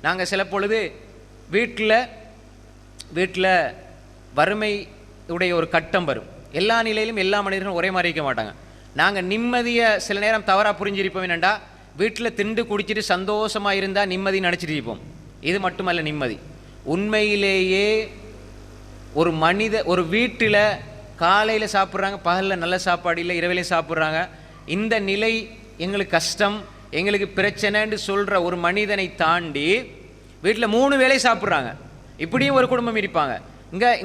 நாங்கள் சில பொழுது வீட்டில் வறுமை உடைய ஒரு கட்டம் வரும். எல்லா நிலையிலும் எல்லா மனிதர்களும் ஒரே மாதிரி இருக்க மாட்டாங்க. நாங்கள் நிம்மதியை சில நேரம் தவறாக புரிஞ்சிருப்போம். என்னென்னா, வீட்டில் திண்டு குடிச்சிட்டு சந்தோஷமாக இருந்தால் நிம்மதி நினச்சிட்டு இருப்போம். இது மட்டுமல்ல நிம்மதி. உண்மையிலேயே ஒரு வீட்டில் காலையில் சாப்பிட்றாங்க, பகலில் நல்ல சாப்பாடு இல்லை, இரவிலையும் சாப்பிட்றாங்க. இந்த நிலை எங்களுக்கு கஷ்டம், எங்களுக்கு பிரச்சனைன்னு சொல்கிற ஒரு மனிதனை தாண்டி வீட்டில் 3 வேளை சாப்பிட்றாங்க. இப்படியும் ஒரு குடும்பம் இருப்பாங்க.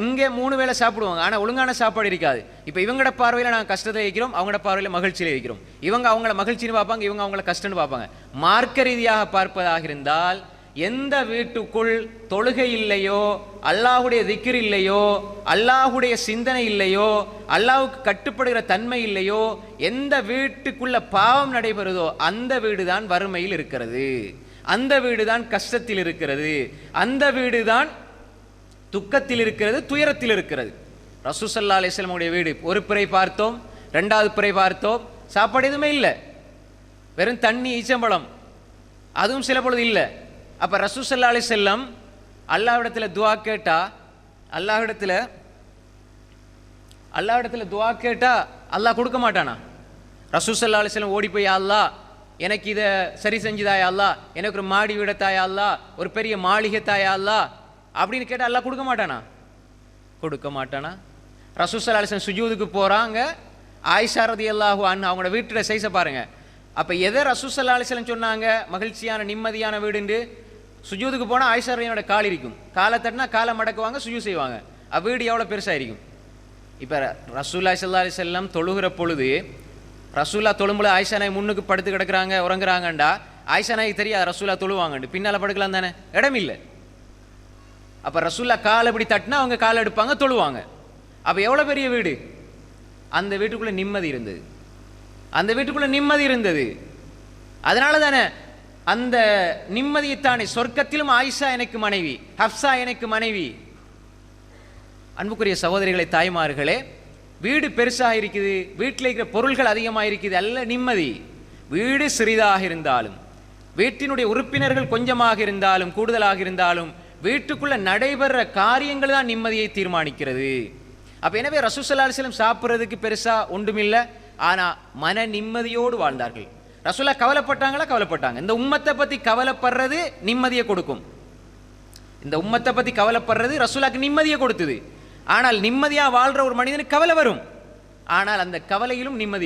இங்கே 3 வேளை சாப்பிடுவாங்க, ஆனால் ஒழுங்கான சாப்பாடு இருக்காது. இப்போ இவங்களோட பார்வையில் நாங்கள் கஷ்டத்தை வைக்கிறோம், அவங்களோட பார்வையில் மகிழ்ச்சியில் வைக்கிறோம். இவங்க அவங்கள மகிழ்ச்சின்னு பார்ப்பாங்க, இவங்க அவங்கள கஷ்டம்னு பார்ப்பாங்க. மார்க்க ரீதியாக பார்ப்பதாக இருந்தால், எந்த வீட்டுக்குள் தொழுகை இல்லையோ, அல்லாஹுடைய திக்ர் இல்லையோ, அல்லாஹுடைய சிந்தனை இல்லையோ, அல்லாஹுக்கு கட்டுப்படுகிற தன்மை இல்லையோ, எந்த வீட்டுக்குள்ள பாவம் நடைபெறுதோ அந்த வீடு தான் வறுமையில் இருக்கிறது, அந்த வீடு தான் கஷ்டத்தில் இருக்கிறது, அந்த வீடு தான் துக்கத்தில் இருக்கிறது, துயரத்தில் இருக்கிறது. ரசூல் ஸல்லல்லாஹு அலைஹி வஸல்லம் உடைய வீடு ஒரு பிறை பார்த்தோம், 2வது பிறை பார்த்தோம், சாப்பாடு எதுவுமே இல்லை, வெறும் தண்ணி ஈச்சம்பழம், அதுவும் சில பொழுது இல்லை. அப்போ ரசூல் ஸல்லல்லாஹு அலைஹி வஸல்லம் அல்லாஹ்விடத்தில் துஆ கேட்டா, அல்லாஹ்விடத்தில் துஆ கேட்டா அல்லாஹ் கொடுக்க மாட்டானா? ரசூல் ஸல்லல்லாஹு அலைஹி வஸல்லம் ஓடி போய், அல்லாஹ் எனக்கு இதை சரி செஞ்சுதாயா அல்லாஹ், எனக்கு ஒரு மாடி வீடத்தாயா அல்லாஹ், ஒரு பெரிய மாளிகை தாயா அல்லாஹ் அப்படின்னு கேட்டால் அல்லாஹ் கொடுக்க மாட்டானா? கொடுக்க மாட்டானா? ரசூல் ஸல்லல்லாஹு அலைஹி வஸல்லம் சுஜூதுக்கு போகிறாங்க, ஆயிஷா ரலியல்லாஹு அன்ஹா அவங்களோட வீட்டோட சைஸை பாருங்க. அப்போ எதை ரசூல் ஸல்லல்லாஹு அலைஹி வஸல்லம் சொன்னாங்க மகிழ்ச்சியான நிம்மதியான வீடுண்டு? சுஜூதுக்கு போனால் ஆயிஷா ரலியல்லாஹு கால் இருக்கும், காலை தட்டினா காலை மடக்குவாங்க, சுஜூ செய்வாங்க. வீடு எவ்வளோ பெருசாக இருக்கும். இப்போ ரசூலுல்லாஹி ஸல்லல்லாஹு அலைஹி வஸல்லம் தொழுகிற பொழுது, ரசூல்லா தொழும்புல ஆயிஷா நாய் முன்னுக்கு படுத்து கிடக்குறாங்க, உறங்குறாங்கண்டா ஆயிஷா நாய்க்கு தெரியாது ரசூல்லா தொழுவாங்கண்டு, பின்னால் படுக்கலாம் தானே, இடம் இல்லை. அப்போ ரசூல்லா காலை இப்படி தட்டினா அவங்க காலை எடுப்பாங்க, தொழுவாங்க. அப்போ எவ்வளோ பெரிய வீடு. அந்த வீட்டுக்குள்ளே நிம்மதி இருந்தது, அந்த வீட்டுக்குள்ளே நிம்மதி இருந்தது. அதனால தானே அந்த நிம்மதியைத்தானே சொர்க்கத்திலும் ஆயிஷா எனக்கு மனைவி, ஹப்சா எனக்கு மனைவி. அன்புக்குரிய சகோதரிகளை, தாய்மார்களே, வீடு பெருசாக இருக்குது, வீட்டில் இருக்கிற பொருள்கள் அதிகமாக இருக்குது, அல்ல நிம்மதி. வீடு சிறிதாக இருந்தாலும், வீட்டினுடைய உறுப்பினர்கள் கொஞ்சமாக இருந்தாலும் கூடுதலாக இருந்தாலும், வீட்டுக்குள்ள நடைபெற காரியங்கள் தான் நிம்மதியை தீர்மானிக்கிறது. அப்ப எனவே ரசூல் ஸல்லல்லாஹு அலைஹி வஸல்லம் சாப்பிட்றதுக்கு பெருசா ஒன்றுமில்லை, ஆனா மன நிம்மதியோடு வாழ்ந்தார்கள். ரசூலா கவலைப்பட்டாங்களா? கவலைப்பட்டாங்க. இந்த உம்மத்தை பத்தி கவலைப்படுறது நிம்மதியை கொடுக்கும். இந்த உம்மத்தை பத்தி கவலைப்படுறது ரசூலாக்கு நிம்மதியை கொடுத்தது. ஆனால் நிம்மதியா வாழ்ற ஒரு மனிதனுக்கு கவலை வரும், ஆனால் அந்த கவலையிலும் நிம்மதி இருக்கும்.